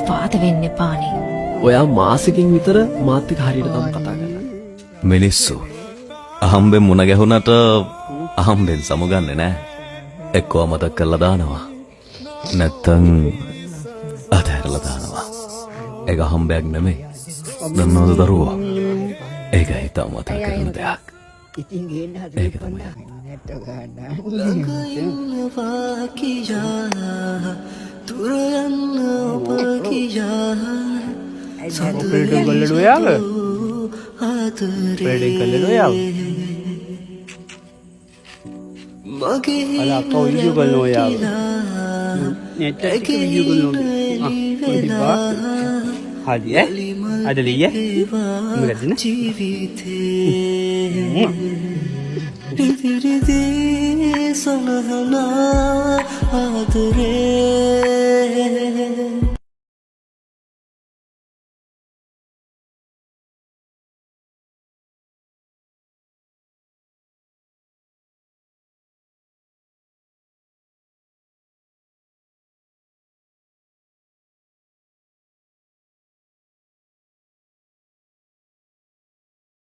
අපවාද වෙන්න එපානේ. ඔයා මාසෙකින් විතර මාත් එක්ක හරියට තමයි කතා කරන්නේ. මිනිස්සු අහම්බෙන් මුණ ගැහුණට අහම්බෙන් සමුගන්නේ නැහැ. එක්කෝ මතක් කරලා දානවා. නැත්තම් අතහැරලා දානවා. ඒක අහම්බයක් නෙමෙයි. දන්නවද දරුවෝ? ඒක හිතා මතක් කරන දෙයක්. ඉතින් ගේන්න ඒක තමයි. ඔපරේටර් ගල්ලඩ ඔයාව ඔපරේටර් ගල්ලඩ ඔයාව අල අප්පා වීඩියෝ ගල්න ඔයාව නෙට් එක වීඩියෝ ගල්නවා හරි අද ලිය මොකද න ඉදිරිදී සනහනා ආදරේ